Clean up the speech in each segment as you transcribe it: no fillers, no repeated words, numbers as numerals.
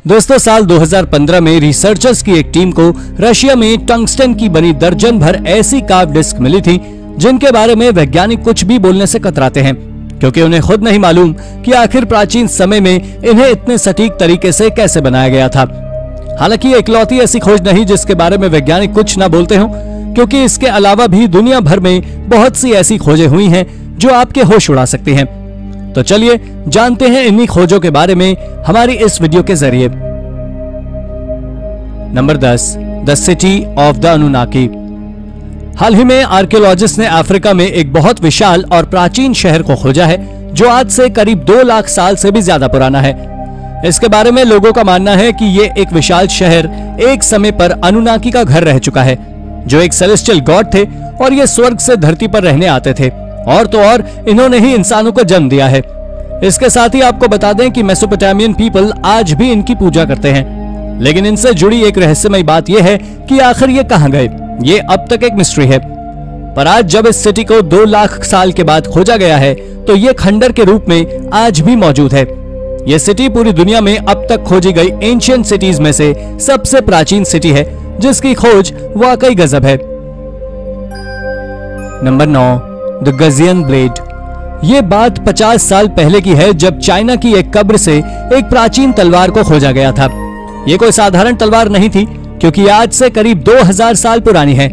दोस्तों, साल 2015 में रिसर्चर्स की एक टीम को रशिया में टंगस्टन की बनी दर्जन भर ऐसी कार्व डिस्क मिली थी जिनके बारे में वैज्ञानिक कुछ भी बोलने से कतराते हैं, क्योंकि उन्हें खुद नहीं मालूम कि आखिर प्राचीन समय में इन्हें इतने सटीक तरीके से कैसे बनाया गया था। हालांकि ये इकलौती ऐसी खोज नहीं जिसके बारे में वैज्ञानिक कुछ ना बोलते हों, क्योंकि इसके अलावा भी दुनिया भर में बहुत सी ऐसी खोजें हुई हैं जो आपके होश उड़ा सकती हैं। तो चलिए जानते हैं इन्हीं खोजों के बारे में हमारी इस वीडियो के जरिए। Number 10, the city of the Anunnaki. हाल ही में आर्कियोलॉजिस्ट ने अफ्रीका में एक बहुत विशाल और प्राचीन शहर को खोजा है जो आज से करीब 2 लाख साल से भी ज्यादा पुराना है। इसके बारे में लोगों का मानना है कि ये एक विशाल शहर एक समय पर अनुनाकी का घर रह चुका है, जो एक सेलेस्टियल गॉड थे और ये स्वर्ग से धरती पर रहने आते थे, और तो और इन्होंने ही इंसानों को जन्म दिया है। इसके साथ ही आपको बता दें कि मेसोपोटामियन पीपल आज भी इनकी पूजा करते हैं, लेकिन इनसे जुड़ी एक रहस्यमय बात यह है कि आखिर ये कहां गए, ये अब तक एक मिस्ट्री है। पर आज जब इस सिटी को 2 लाख साल के बाद खोजा गया है तो ये खंडर के रूप में आज भी मौजूद है। ये सिटी पूरी दुनिया में अब तक खोजी गई एंशिएंट सिटीज में से सबसे प्राचीन सिटी है, जिसकी खोज वाकई गजब है। नंबर 9, द गजियन ब्लेड। ये बात 50 साल पहले की है, जब चाइना की एक कब्र से एक प्राचीन तलवार को खोजा गया था। ये कोई साधारण तलवार नहीं थी, क्योंकि आज से करीब 2000 साल पुरानी है।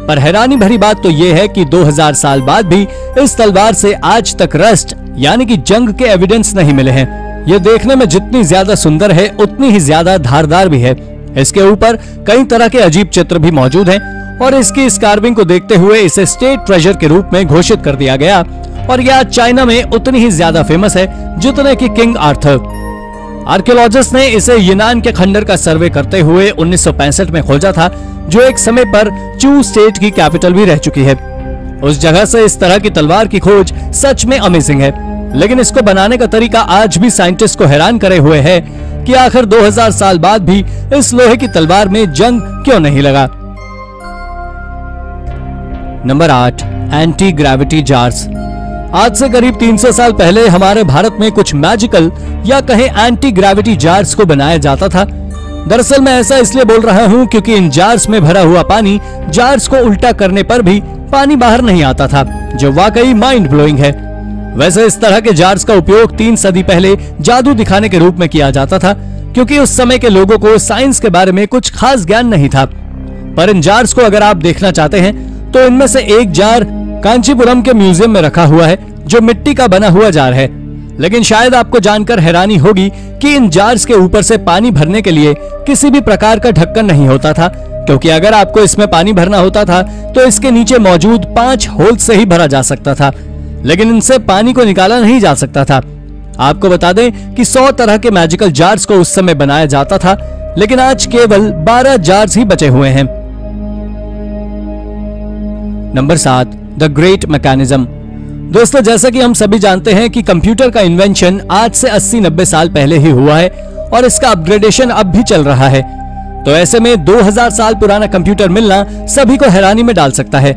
पर हैरानी भरी बात तो ये है कि 2000 साल बाद भी इस तलवार से आज तक रस्ट यानी कि जंग के एविडेंस नहीं मिले हैं। ये देखने में जितनी ज्यादा सुंदर है उतनी ही ज्यादा धारदार भी है। इसके ऊपर कई तरह के अजीब चित्र भी मौजूद हैं और इसकी इस कार्विंग को देखते हुए इसे स्टेट ट्रेजर के रूप में घोषित कर दिया गया, और यह आज चाइना में उतनी ही ज्यादा फेमस है जितने कि किंग आर्थर। आर्कियोलॉजिस्ट ने इसे यूनान के खंडर का सर्वे करते हुए 1965 में खोजा था, जो एक समय पर चू स्टेट की कैपिटल भी रह चुकी है। उस जगह से इस तरह की तलवार की खोज सच में अमेजिंग है, लेकिन इसको बनाने का तरीका आज भी साइंटिस्ट को हैरान करे हुए है कि आखिर 2000 साल बाद भी इस लोहे की तलवार में जंग क्यों नहीं लगा। Number 8, anti gravity jars. आज से करीब 300 साल पहले हमारे भारत में कुछ मैजिकल या कहें एंटी ग्रेविटी जार्स को बनाया जाता था। दरअसल मैं ऐसा इसलिए बोल रहा हूँ क्योंकि इन जार्स में भरा हुआ पानी जार्स को उल्टा करने पर भी पानी बाहर नहीं आता था, जो वाकई माइंड ब्लोइंग है। वैसे इस तरह के जार्स का उपयोग 3 सदी पहले जादू दिखाने के रूप में किया जाता था, क्योंकि उस समय के लोगों को साइंस के बारे में कुछ खास ज्ञान नहीं था। पर इन जार्स को अगर आप देखना चाहते हैं तो इनमें से एक जार कांचीपुरम के म्यूजियम में रखा हुआ है, जो मिट्टी का बना हुआ जार है। लेकिन शायद आपको जानकर हैरानी होगी कि इन जार्स के ऊपर से पानी भरने के लिए किसी भी प्रकार का ढक्कन नहीं होता था, क्योंकि अगर आपको इसमें पानी भरना होता था तो इसके नीचे मौजूद 5 होल से ही भरा जा सकता था, लेकिन इनसे पानी को निकाला नहीं जा सकता था। आपको बता दें कि 100 तरह के मैजिकल जार्स को उस समय बनाया जाता था, लेकिन आज केवल 12 जार्स ही बचे हुए हैं। Number 7, the great mechanism. दोस्तों, जैसा कि हम सभी जानते हैं कि कंप्यूटर का इन्वेंशन आज से 80-90 साल पहले ही हुआ है और इसका अपग्रेडेशन अब भी चल रहा है। तो ऐसे में 2000 साल पुराना कंप्यूटर मिलना सभी को हैरानी में डाल सकता है।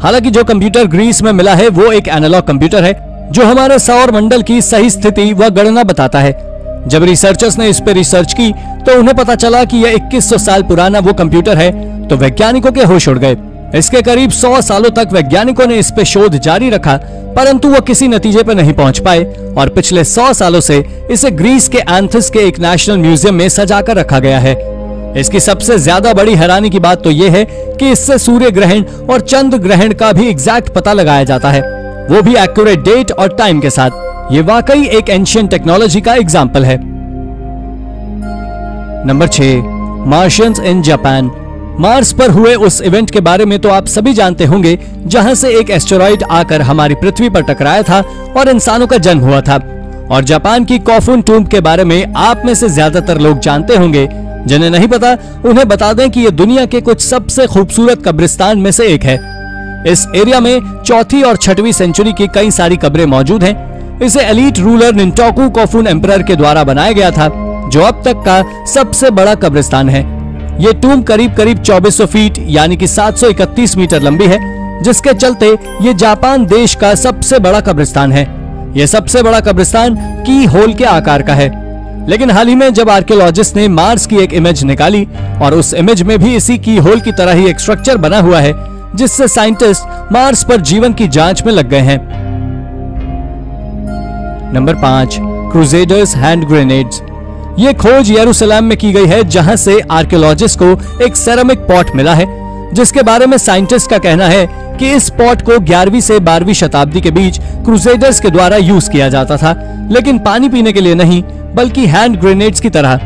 हालांकि जो कंप्यूटर ग्रीस में मिला है वो एक एनालॉग कंप्यूटर है, जो हमारे सौर मंडल की सही स्थिति व गणना बताता है। जब रिसर्चर्स ने इस पे रिसर्च की तो उन्हें पता चला कि यह 2100 साल पुराना वो कंप्यूटर है, तो वैज्ञानिकों के होश उड़ गए। इसके करीब 100 सालों तक वैज्ञानिकों ने इस पे शोध जारी रखा, परंतु वो किसी नतीजे पर नहीं पहुंच पाए, और पिछले 100 सालों से इसे ग्रीस के एथेंस के एक नेशनल म्यूजियम में सजा कर रखा गया है। इसकी सबसे ज्यादा बड़ी हैरानी की बात तो ये है कि इससे सूर्य ग्रहण और चंद्र ग्रहण का भी एग्जैक्ट पता लगाया जाता है, वो भी एक्यूरेट डेट और टाइम के साथ। ये वाकई एक एंशिएंट टेक्नोलॉजी का एग्जाम्पल है। Number 6, Martians in Japan. Mars पर हुए उस इवेंट के बारे में तो आप सभी जानते होंगे, जहां से एक एस्टेरॉइड आकर हमारी पृथ्वी पर टकराया था और इंसानों का जन्म हुआ था। और जापान की कॉफून टूम्ब के बारे में आप में से ज्यादातर लोग जानते होंगे। जिन्हें नहीं पता उन्हें बता दें कि ये दुनिया के कुछ सबसे खूबसूरत कब्रिस्तान में से एक है। इस एरिया में 4वीं और 6वीं सेंचुरी की कई सारी कब्रें मौजूद हैं। इसे एलीट रूलर निंटोकू कॉफून एम्परर के द्वारा बनाया गया था, जो अब तक का सबसे बड़ा कब्रिस्तान है। ये टूम्ब करीब 2400 फीट यानी कि 731 मीटर लंबी है, जिसके चलते ये जापान देश का सबसे बड़ा कब्रिस्तान है। यह सबसे बड़ा कब्रिस्तान की होल के आकार का है। लेकिन हाल ही में जब आर्कियोलॉजिस्ट ने मार्स की एक इमेज निकाली और उस इमेज में भी इसी की होल की तरह ही एक स्ट्रक्चर बना हुआ है, जिससे साइंटिस्ट मार्स पर जीवन की जांच में लग गए हैं। Number 5, crusaders hand grenades. ये खोज यरूशलेम में की गई है, जहां से आर्कियोलॉजिस्ट को एक सेरामिक पॉट मिला है, जिसके बारे में साइंटिस्ट का कहना है कि इस पॉट को 11वीं से 12वीं शताब्दी के बीच क्रूसेडर्स के द्वारा यूज किया जाता था, लेकिन पानी पीने के लिए नहीं बल्कि हैंड ग्रेनेड्स की तरह।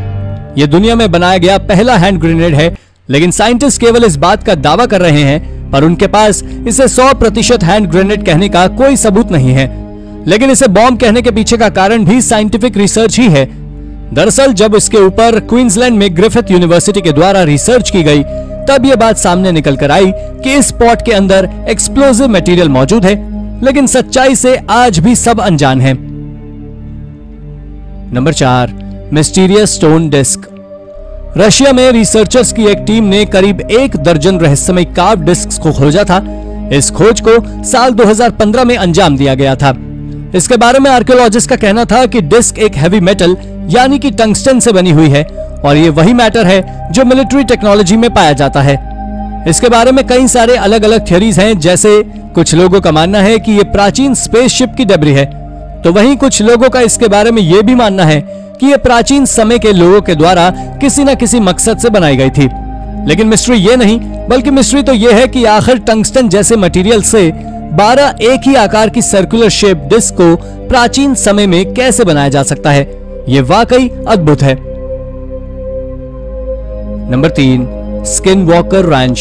यह दुनिया में बनाया गया पहला हैंड ग्रेनेड है, लेकिन साइंटिस्ट केवल इस बात का दावा कर रहे हैं, पर उनके पास इसे 100% हैंड ग्रेनेड कहने का कोई सबूत नहीं है। लेकिन इसे बॉम्ब कहने के पीछे का कारण भी साइंटिफिक रिसर्च ही है। दरअसल जब इसके ऊपर क्वींसलैंड में ग्रिफिथ यूनिवर्सिटी के द्वारा रिसर्च की गई, तब यह बात सामने निकल कर आई कि इस पॉट के अंदर एक्सप्लोजिव मटेरियल मौजूद है, लेकिन सच्चाई से आज भी सब अनजान हैं। Number 4, mysterious stone disc. Russia में रिसर्चर्स की एक टीम ने करीब 1 दर्जन रहस्यमय कार्व डिस्क्स को खोजा था। इस खोज को साल 2015 में अंजाम दिया गया था। इसके बारे में आर्कियोलॉजिस्ट का कहना था कि डिस्क एक हैवी मेटल यानी कि टंगस्टन से बनी हुई है और ये वही मैटर है जो मिलिट्री टेक्नोलॉजी में पाया जाता है। इसके बारे में कई सारे अलग अलग थ्योरीज हैं, जैसे कुछ लोगों का मानना है कि ये प्राचीन स्पेसशिप की डेब्री है, तो वहीं कुछ लोगों का इसके बारे में ये भी मानना है कि ये प्राचीन समय के लोगों के द्वारा किसी न किसी मकसद से बनाई गई थी। लेकिन मिस्ट्री ये नहीं, बल्कि मिस्ट्री तो ये है कि आखिर टंगस्टन जैसे मटेरियल से 12 एक ही आकार की सर्कुलर शेप डिस्क को प्राचीन समय में कैसे बनाया जा सकता है। ये वाकई अद्भुत है। Number 3, skin walker ranch.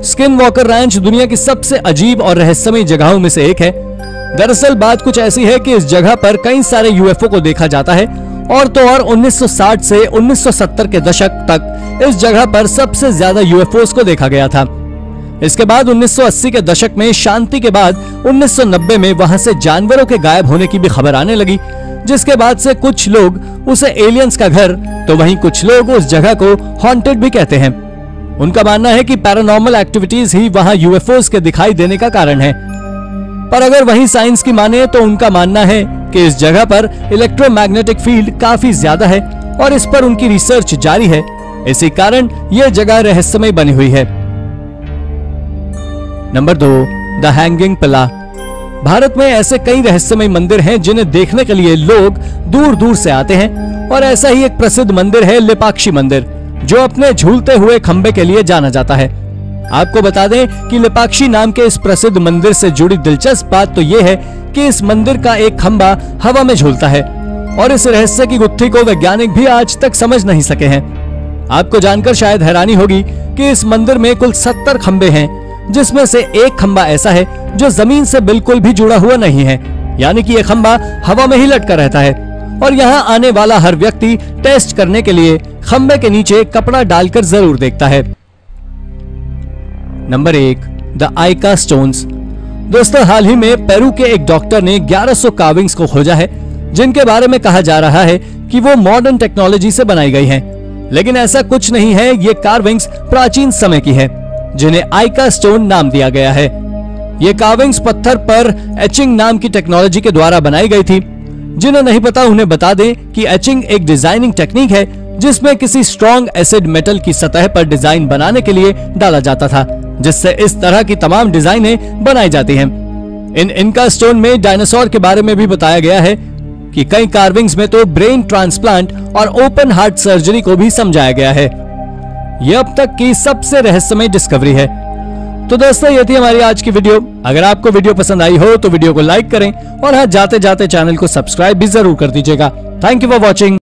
Skin walker ranch दुनिया की सबसे अजीब और रहस्यमय जगहों में से एक है। दरअसल बात कुछ ऐसी है कि इस जगह पर कई सारे यूएफओ को देखा जाता है, और तो और 1960 से 1970 के दशक तक इस जगह पर सबसे ज्यादा यूएफओस को देखा गया था। इसके बाद 1980 के दशक में शांति के बाद 1990 में वहां से जानवरों के गायब होने की भी खबर आने लगी, जिसके बाद से कुछ लोग उसे एलियंस का घर, तो वहीं कुछ लोग उस जगह को हॉन्टेड भी कहते हैं। उनका मानना है कि पैरानॉर्मल एक्टिविटीज ही वहां यूएफओस के दिखाई देने का कारण है। पर अगर वही साइंस की माने तो उनका मानना है कि इस जगह पर इलेक्ट्रोमैग्नेटिक फील्ड काफी ज्यादा है और इस पर उनकी रिसर्च जारी है। इसी कारण यह जगह रहस्यमय बनी हुई है। नंबर 2, द हैंगिंग पिला। भारत में ऐसे कई रहस्यमय मंदिर हैं जिन्हें देखने के लिए लोग दूर दूर से आते हैं, और ऐसा ही एक प्रसिद्ध मंदिर है लेपाक्षी मंदिर, जो अपने झूलते हुए खंबे के लिए जाना जाता है। आपको बता दें कि लेपाक्षी नाम के इस प्रसिद्ध मंदिर से जुड़ी दिलचस्प बात तो यह है कि इस मंदिर का एक खंबा हवा में झूलता है, और इस रहस्य की गुत्थी को वैज्ञानिक भी आज तक समझ नहीं सके हैं। आपको जानकर शायद हैरानी होगी कि इस मंदिर में कुल 70 खंबे हैं, जिसमें से एक खंबा ऐसा है जो जमीन से बिल्कुल भी जुड़ा हुआ नहीं है, यानी कि यह खंबा हवा में ही लटका रहता है, और यहाँ आने वाला हर व्यक्ति टेस्ट करने के लिए खंबे के नीचे कपड़ा डालकर जरूर देखता है। Number 1, the Ica stones. दोस्तों, हाल ही में पेरू के एक डॉक्टर ने 1100 कार्विंग्स को खोजा है, जिनके बारे में कहा जा रहा है कि वो मॉडर्न टेक्नोलॉजी से बनाई गई हैं। लेकिन ऐसा कुछ नहीं है, ये कार्विंग्स प्राचीन समय की है, जिन्हें आइका स्टोन नाम दिया गया है। ये कार्विंग्स पत्थर पर एचिंग नाम की टेक्नोलॉजी के द्वारा बनाई गई थी। जिन्हें नहीं पता उन्हें बता दें कि एचिंग एक डिजाइनिंग टेक्निक है, जिसमें किसी स्ट्रॉन्ग एसिड मेटल की सतह पर डिजाइन बनाने के लिए डाला जाता था, जिससे इस तरह की तमाम डिजाइनें बनाई जाती हैं। इन इनका स्टोन में डायनासोर के बारे में भी बताया गया है कि कई कार्विंग्स में तो ब्रेन ट्रांसप्लांट और ओपन हार्ट सर्जरी को भी समझाया गया है। यह अब तक की सबसे रहस्यमय डिस्कवरी है। तो दोस्तों, ये थी हमारी आज की वीडियो। अगर आपको वीडियो पसंद आई हो तो वीडियो को लाइक करें, और हाँ, जाते जाते चैनल को सब्सक्राइब भी जरूर कर दीजिएगा। Thank you for watching.